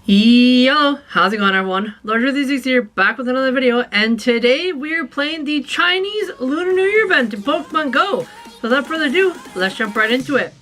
Yo, how's it going everyone? Lord36 here, back with another video, and today we're playing the Chinese Lunar New Year event in Pokemon Go. So without further ado, let's jump right into it.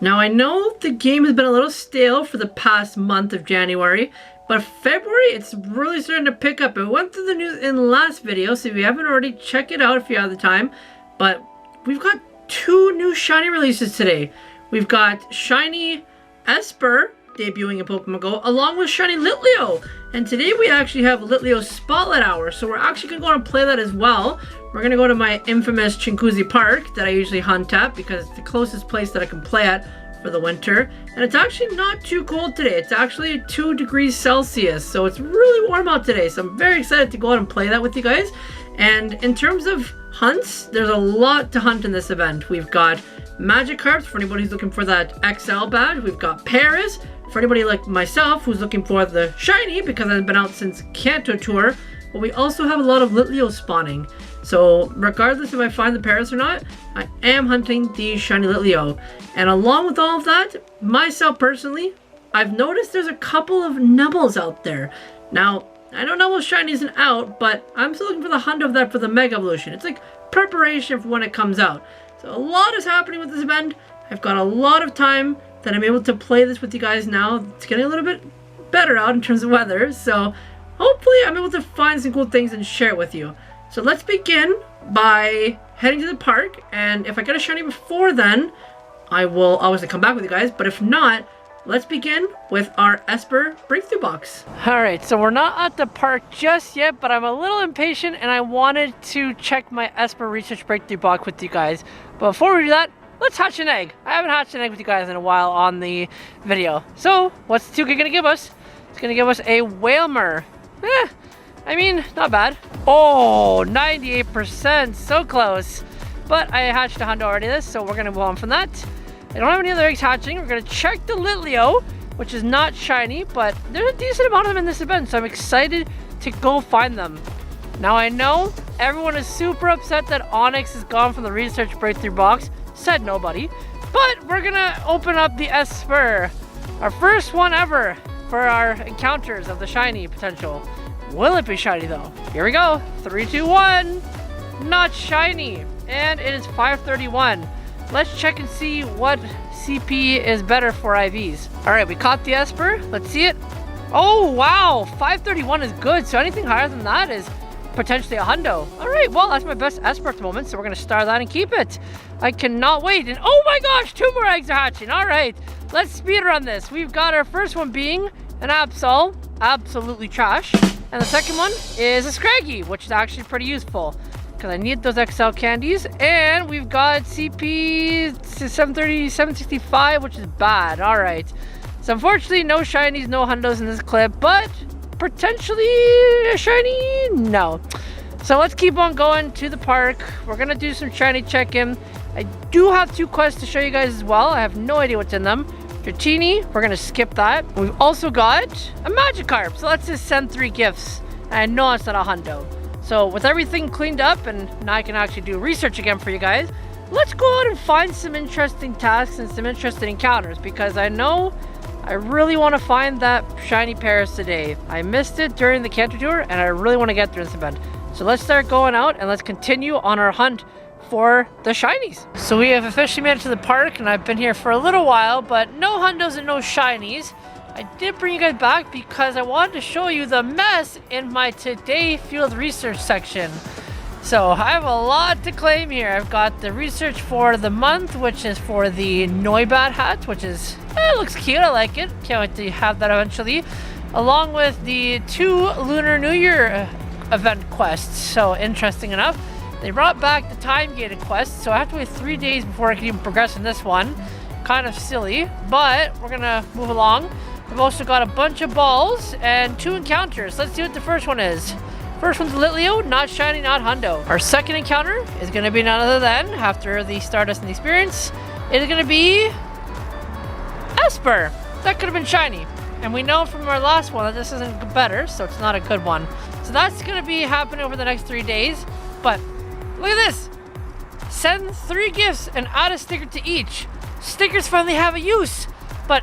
Now I know the game has been a little stale for the past month of January, but February it's really starting to pick up. It went through the news in the last video, so if you haven't already, check it out if you have the time. But we've got two new shiny releases today. We've got shiny Esper debuting in Pokemon Go along with shiny Litleo, and today we actually have Litleo Spotlight Hour, so we're actually gonna go and play that as well. We're gonna go to my infamous Chinguzi Park that I usually hunt at because it's the closest place that I can play at for the winter, and it's actually not too cold today. It's actually 2 degrees Celsius, so it's really warm out today, so I'm very excited to go out and play that with you guys. And in terms of hunts, there's a lot to hunt in this event. We've got Magikarps for anybody who's looking for that XL badge. We've got Paris for anybody like myself who's looking for the shiny because I've been out since Kanto Tour. But we also have a lot of Litleo spawning. So regardless if I find the Paris or not, I am hunting the shiny Litleo. And along with all of that, myself personally, I've noticed there's a couple of Nubbles out there. Now, I don't know what shiny isn't out, but I'm still looking for the hundo of that for the Mega Evolution. It's like preparation for when it comes out. So a lot is happening with this event. I've got a lot of time that I'm able to play this with you guys now. It's getting a little bit better out in terms of weather, so hopefully I'm able to find some cool things and share it with you. So let's begin by heading to the park, and if I get a shiny before then, I will obviously come back with you guys, but if not, let's begin with our Esper Breakthrough Box. Alright, so we're not at the park just yet, but I'm a little impatient and I wanted to check my Esper Research Breakthrough Box with you guys. But before we do that, let's hatch an egg. I haven't hatched an egg with you guys in a while on the video. So, what's the 2K gonna give us? It's gonna give us a Whalmer. I mean, not bad. Oh, 98%, so close. But I hatched a hundo already this, so we're gonna move on from that. I don't have any other eggs hatching. We're gonna check the Litleo, which is not shiny, but there's a decent amount of them in this event, so I'm excited to go find them. Now I know everyone is super upset that Onyx is gone from the Research Breakthrough Box, said nobody, but we're gonna open up the Esper, our first one ever for our encounters of the shiny potential. Will it be shiny though? Here we go, 3, 2, 1, not shiny, and it is 531. Let's check and see what CP is better for IVs. All right, we caught the Esper. Let's see it. Oh, wow. 531 is good. So anything higher than that is potentially a hundo. All right, well, that's my best Esper at the moment. So we're going to star that and keep it. I cannot wait. And oh my gosh, 2 more eggs are hatching. All right, let's speed run this. We've got our first one being an Absol. Absolutely trash. And the second one is a Scraggy, which is actually pretty useful, because I need those XL candies. And we've got CP 730, 765, which is bad. All right. So unfortunately, no shinies, no hundos in this clip, but potentially a shiny? No. So let's keep on going to the park. We're going to do some shiny check-in. I do have 2 quests to show you guys as well. I have no idea what's in them. Dratini, we're going to skip that. We've also got a Magikarp. So let's just send 3 gifts. And I know it's not a hundo. So with everything cleaned up, and now I can actually do research again for you guys, let's go out and find some interesting tasks and some interesting encounters, because I know I really want to find that shiny Paris today. I missed it during the Kanto Tour, and I really want to get through this event. So let's start going out and let's continue on our hunt for the shinies. So we have officially made it to the park, and I've been here for a little while, but no hundos and no shinies. I did bring you guys back because I wanted to show you the mess in my Today Field Research section. So I have a lot to claim here. I've got the research for the month, which is for the Noibat hat, which is, it looks cute, I like it. Can't wait to have that eventually. Along with the 2 Lunar New Year event quests. So interesting enough, they brought back the time-gated quest, so I have to wait 3 days before I can even progress in this one. Kind of silly, but we're gonna move along. We've also got a bunch of balls and 2 encounters. Let's see what the first one is. First one's Litleo, not shiny, not hundo. Our second encounter is going to be none other than, after the Stardust and the Experience, it is going to be Esper. That could have been shiny. And we know from our last one that this isn't better, so it's not a good one. So that's going to be happening over the next 3 days. But look at this. send 3 gifts and add a sticker to each. Stickers finally have a use, but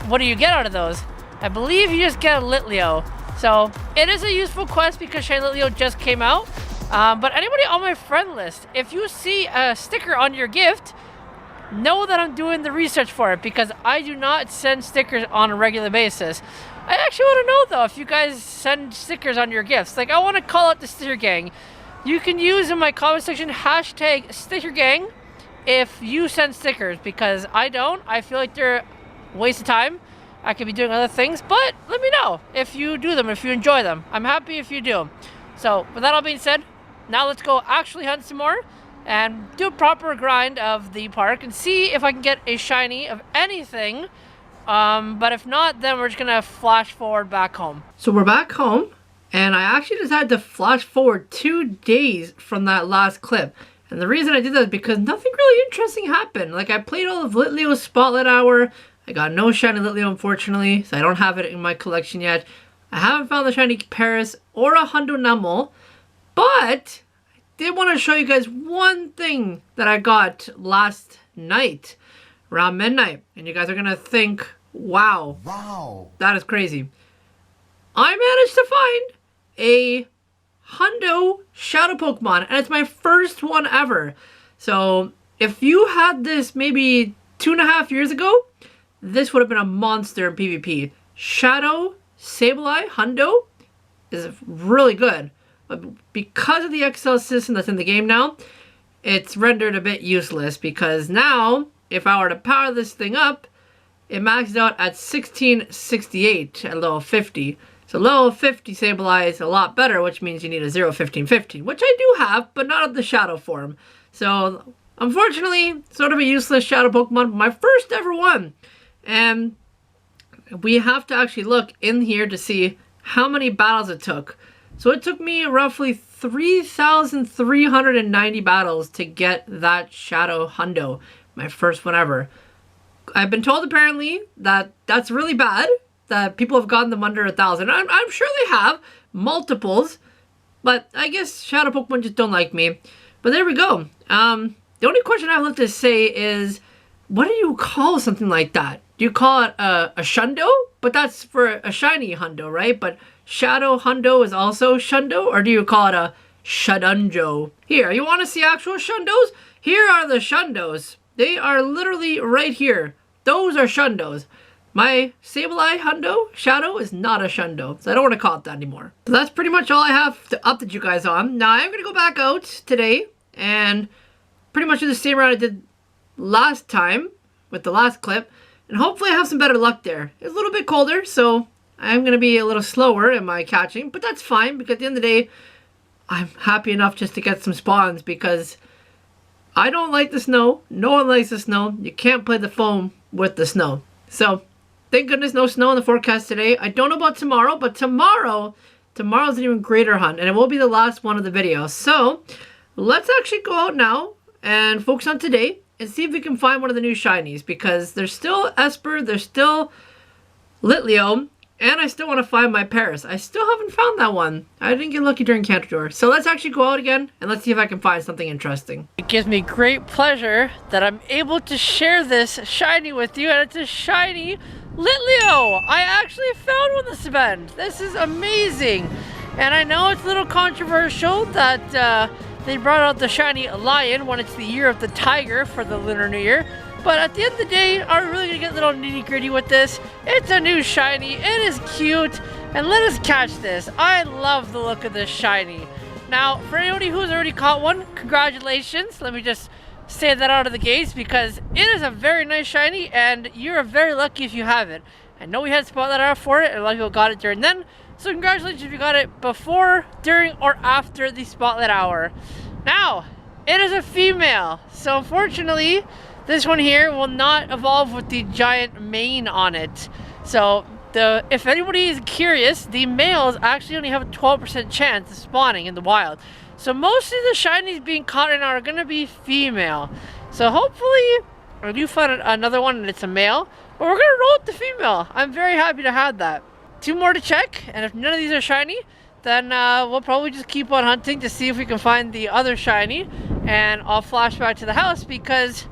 what do you get out of those? I believe you just get a Litleo. So it is a useful quest because Shiny Litleo just came out. But anybody on my friend list, if you see a sticker on your gift, know that I'm doing the research for it because I do not send stickers on a regular basis. I actually want to know though if you guys send stickers on your gifts. Like, I want to call out the sticker gang. You can use in my comment section hashtag sticker gang if you send stickers, because I don't. I feel like they're a waste of time. I could be doing other things, but let me know if you do them, if you enjoy them. I'm happy if you do. So with that all being said, now let's go actually hunt some more and do a proper grind of the park and see if I can get a shiny of anything. But if not, then we're just gonna flash forward back home. So we're back home, and I actually decided to flash forward 2 days from that last clip. And the reason I did that is because nothing really interesting happened. Like, I played all of Litleo's Spotlight Hour. I got no shiny Litleo, unfortunately, so I don't have it in my collection yet. I haven't found the shiny Paris or a Hundo Numel, but I did want to show you guys one thing that I got last night around midnight, and you guys are gonna think, wow, that is crazy. I managed to find a Hundo Shadow Pokemon, and it's my first one ever. So if you had this maybe 2.5 years ago, this would have been a monster in PvP. Shadow Sableye Hundo is really good, but because of the XL system that's in the game now, it's rendered a bit useless, because now if I were to power this thing up, it maxes out at 1668 at level 50. So level 50 Sableye is a lot better, which means you need a 0-15-15, which I do have, but not of the Shadow form. So unfortunately, sort of a useless Shadow Pokemon, my first ever one. And we have to actually look in here to see how many battles it took. So it took me roughly 3,390 battles to get that Shadow Hundo, my first one ever. I've been told apparently that that's really bad, that people have gotten them under 1,000. I'm sure they have multiples, but I guess Shadow Pokemon just don't like me. But there we go. The only question I have left to say is, what do you call something like that? Do you call it a Shundo? But that's for a shiny Hundo, right? But Shadow Hundo is also Shundo? Or do you call it a Shadunjo? Here, you want to see actual Shundos? Here are the Shundos. They are literally right here. Those are Shundos. My Sableye Hundo Shadow is not a Shundo, so I don't want to call it that anymore. So that's pretty much all I have to update you guys on. Now I'm going to go back out today and pretty much do the same route I did last time with the last clip, and hopefully I have some better luck there. It's a little bit colder, so I'm going to be a little slower in my catching, but that's fine, because at the end of the day, I'm happy enough just to get some spawns, because I don't like the snow. No one likes the snow. You can't play the foam with the snow. So thank goodness no snow in the forecast today. I don't know about tomorrow, but tomorrow's an even greater hunt, and it will be the last one of the video. So let's actually go out now and focus on today and see if we can find one of the new shinies, because there's still Esper, there's still Litleo, and I still want to find my Paris. I still haven't found that one. I didn't get lucky during Cantor. So let's actually go out again and let's see if I can find something interesting. It gives me great pleasure that I'm able to share this shiny with you, and it's a shiny Litleo. I actually found one this event. This is amazing. And I know it's a little controversial that they brought out the shiny lion when it's the year of the tiger for the Lunar New Year. But at the end of the day, are we really gonna get a little nitty gritty with this? It's a new shiny, it is cute, and let us catch this. I love the look of this shiny. Now, for anybody who's already caught one, congratulations. Let me just say that out of the gates, because it is a very nice shiny, and you're very lucky if you have it. I know we had Spotlight Hour for it, and a lot of people got it during then. So congratulations if you got it before, during, or after the Spotlight Hour. Now, it is a female, so unfortunately, this one here will not evolve with the giant mane on it. So if anybody is curious, the males actually only have a 12% chance of spawning in the wild. So most of the shinies being caught right now are going to be female. So hopefully I do find another one and it's a male, but we're going to roll with the female. I'm very happy to have that. 2 more to check, and if none of these are shiny, then we'll probably just keep on hunting to see if we can find the other shiny, and I'll flash back to the house because,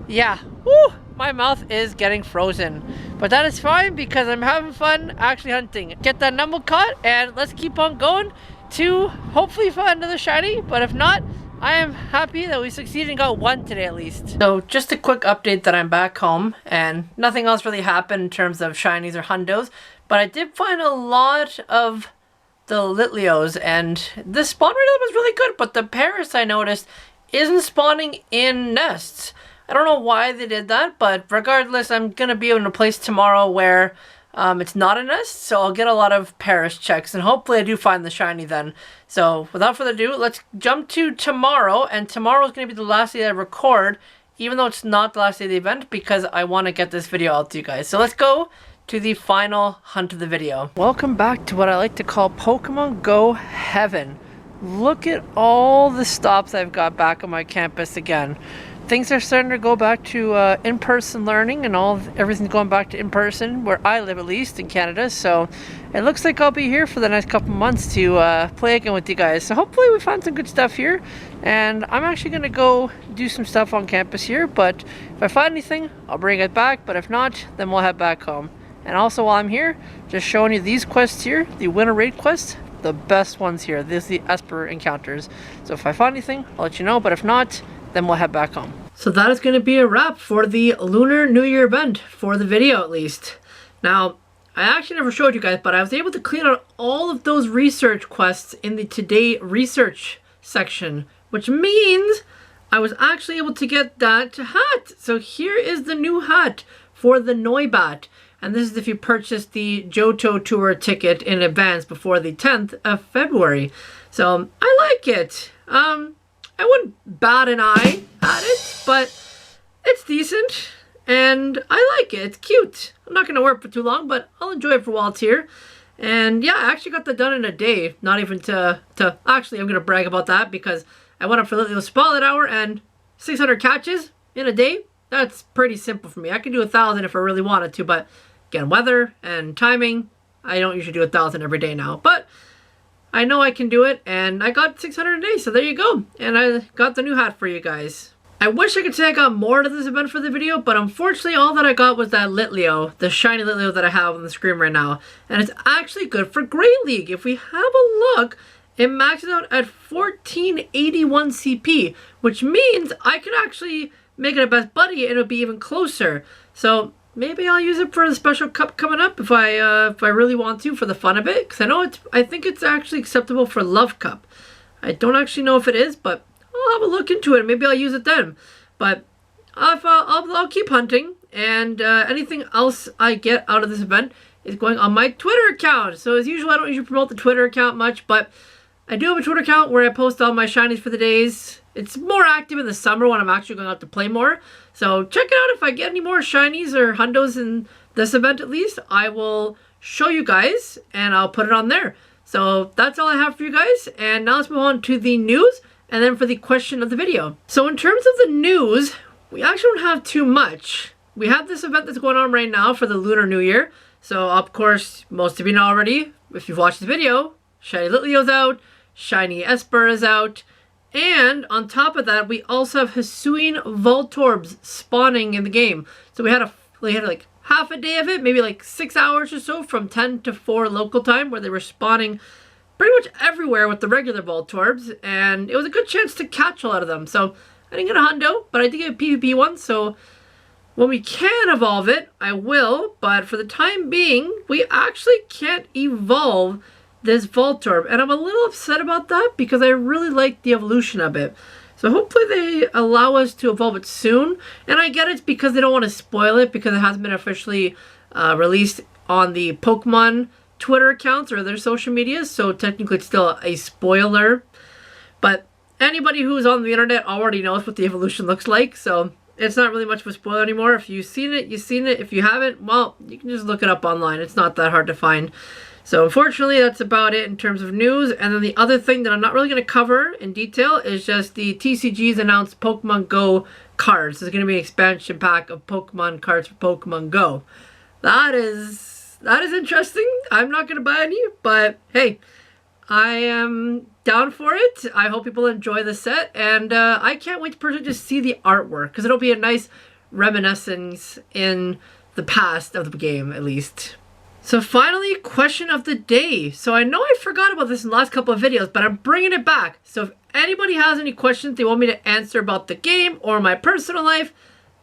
yeah, whoo, my mouth is getting frozen. But that is fine because I'm having fun actually hunting. Get that number caught, and let's keep on going to hopefully find another shiny, but if not, I am happy that we succeeded and got one today at least. So just a quick update that I'm back home and nothing else really happened in terms of shinies or hundos, but I did find a lot of the Litleos, and the spawn rate was really good, but the Paris I noticed isn't spawning in nests. I don't know why they did that, but regardless, I'm gonna be in a place tomorrow where it's not a nest, so I'll get a lot of Paris checks, and hopefully I do find the shiny then. So without further ado, let's jump to tomorrow, and tomorrow is going to be the last day I record, even though it's not the last day of the event, because I want to get this video out to you guys. So let's go to the final hunt of the video. Welcome back to what I like to call Pokemon Go Heaven. Look at all the stops I've got back on my campus again. Things are starting to go back to in-person learning, and everything's going back to in-person, where I live at least, in Canada. So it looks like I'll be here for the next couple months to play again with you guys. So hopefully we find some good stuff here, and I'm actually going to go do some stuff on campus here, but if I find anything, I'll bring it back, but if not, then we'll head back home. And also while I'm here, just showing you these quests here, the winter raid quests, the best ones here. These are the Esper encounters. So if I find anything, I'll let you know, but if not, then we'll head back home. So that is going to be a wrap for the Lunar New Year event, for the video at least. Now, I actually never showed you guys, but I was able to clean out all of those research quests in the Today Research section, which means I was actually able to get that hat. So here is the new hat for the Noibat. And this is if you purchase the Johto Tour ticket in advance before the 10th of February. So I like it. I wouldn't bat an eye at it, but it's decent, and I like it. It's cute. I'm not going to wear it for too long, but I'll enjoy it for while it's here. And yeah, I actually got that done in a day. Not even actually, I'm going to brag about that because I went up for the Spotlight Hour, and 600 catches in a day, that's pretty simple for me. I could do 1,000 if I really wanted to, but again, weather and timing, I don't usually do 1,000 every day now. But I know I can do it, and I got 600 a day, so there you go. And I got the new hat for you guys. I wish I could say I got more to this event for the video, but unfortunately all that I got was that Litleo, the shiny Litleo that I have on the screen right now. And it's actually good for Great League. If we have a look, it maxes out at 1481 CP, which means I could actually make it a best buddy and it'll be even closer. So maybe I'll use it for the special cup coming up if I really want to, for the fun of it. Because I think it's actually acceptable for Love Cup. I don't actually know if it is, but I'll have a look into it. Maybe I'll use it then. But I'll keep hunting, and anything else I get out of this event is going on my Twitter account. So as usual, I don't usually promote the Twitter account much, but I do have a Twitter account where I post all my shinies for the days. It's more active in the summer when I'm actually going out to play more. So check it out. If I get any more shinies or hundos in this event at least, I will show you guys and I'll put it on there. So that's all I have for you guys. And now let's move on to the news and then for the question of the video. So in terms of the news, we actually don't have too much. We have this event that's going on right now for the Lunar New Year. So of course, most of you know already, if you've watched the video, Shiny Litleo's out, Shiny Esper is out. And on top of that, we also have Hisuian Voltorbs spawning in the game. So we had like half a day of it, maybe like 6 hours or so from 10 to 4 local time, where they were spawning pretty much everywhere with the regular Voltorbs. And it was a good chance to catch a lot of them. So I didn't get a hundo, but I did get a PvP one. So when we can evolve it, I will. But for the time being, we actually can't evolve this Voltorb, and I'm a little upset about that because I really like the evolution of it. So hopefully they allow us to evolve it soon. And I get it's because they don't want to spoil it because it hasn't been officially released on the Pokemon Twitter accounts or their social medias. So technically it's still a spoiler. But anybody who's on the internet already knows what the evolution looks like. So it's not really much of a spoiler anymore. If you've seen it, you've seen it. If you haven't, well, you can just look it up online. It's not that hard to find. So unfortunately, that's about it in terms of news. And then the other thing that I'm not really going to cover in detail is just the TCG's announced Pokemon Go cards. There's going to be an expansion pack of Pokemon cards for Pokemon Go. That is interesting. I'm not going to buy any, but hey, I am down for it. I hope people enjoy the set, and I can't wait to personally just see the artwork, because it'll be a nice reminiscence in the past of the game, at least. So finally, question of the day. So I know I forgot about this in the last couple of videos, but I'm bringing it back. So if anybody has any questions they want me to answer about the game or my personal life,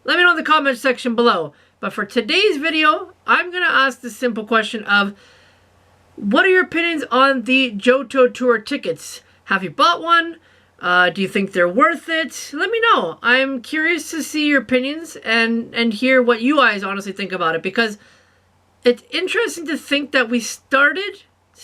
let me know in the comment section below. But for today's video, I'm going to ask the simple question of, what are your opinions on the Johto Tour tickets? Have you bought one? Do you think they're worth it? Let me know. I'm curious to see your opinions and hear what you guys honestly think about it, because it's interesting to think that we started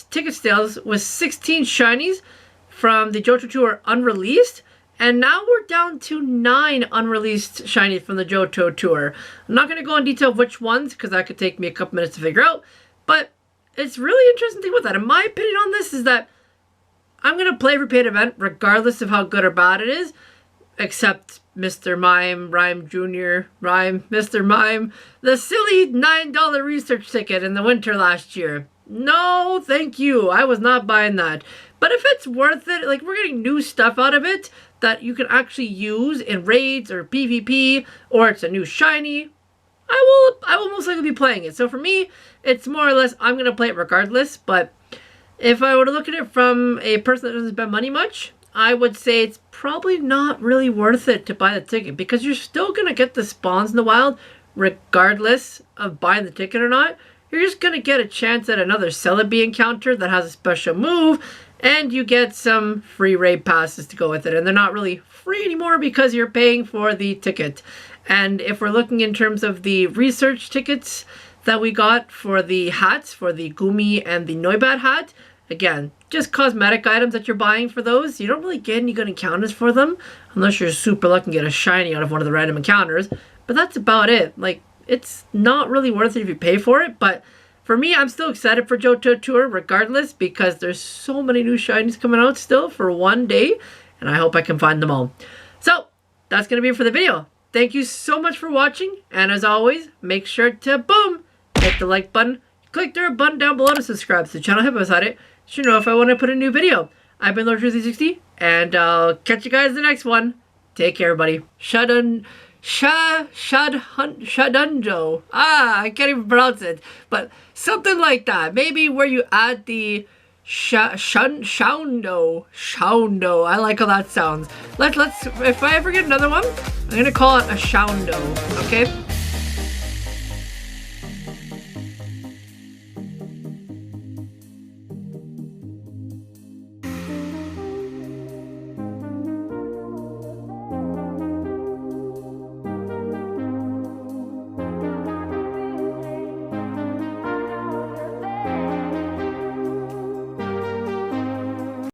ticket sales with 16 shinies from the Johto Tour unreleased, and now we're down to 9 unreleased shinies from the Johto Tour. I'm not going to go in detail of which ones, because that could take me a couple minutes to figure out, but it's really interesting to think about that. And my opinion on this is that I'm going to play every paid event regardless of how good or bad it is, except Mr. Mime, Rhyme Jr., Mr. Mime, the silly $9 research ticket in the winter last year. No, thank you. I was not buying that. But if it's worth it, like, we're getting new stuff out of it that you can actually use in raids or PvP, or it's a new shiny, I will most likely be playing it. So for me, it's more or less, I'm going to play it regardless. But if I were to look at it from a person that doesn't spend money much, I would say it's probably not really worth it to buy the ticket, because you're still going to get the spawns in the wild regardless of buying the ticket or not. You're just going to get a chance at another Celebi encounter that has a special move, and you get some free raid passes to go with it. And they're not really free anymore because you're paying for the ticket. And if we're looking in terms of the research tickets that we got for the hats, for the Gumi and the Noibat hat, again, just cosmetic items that you're buying for those. You don't really get any good encounters for them, unless you're super lucky and get a shiny out of one of the random encounters. But that's about it. Like, it's not really worth it if you pay for it. But for me, I'm still excited for Johto Tour regardless, because there's so many new shinies coming out still for one day, and I hope I can find them all. So that's going to be it for the video. Thank you so much for watching, and as always, make sure to, boom, hit the like button, click the button down below to subscribe to the channel, help us out it, so you know if I want to put a new video. I've been Lord360, and I'll catch you guys in the next one. Take care, everybody. Shadunjo. I can't even pronounce it, but something like that. Maybe where you add the hundo. I like how that sounds. Let's if I ever get another one, I'm gonna call it a hundo. Okay.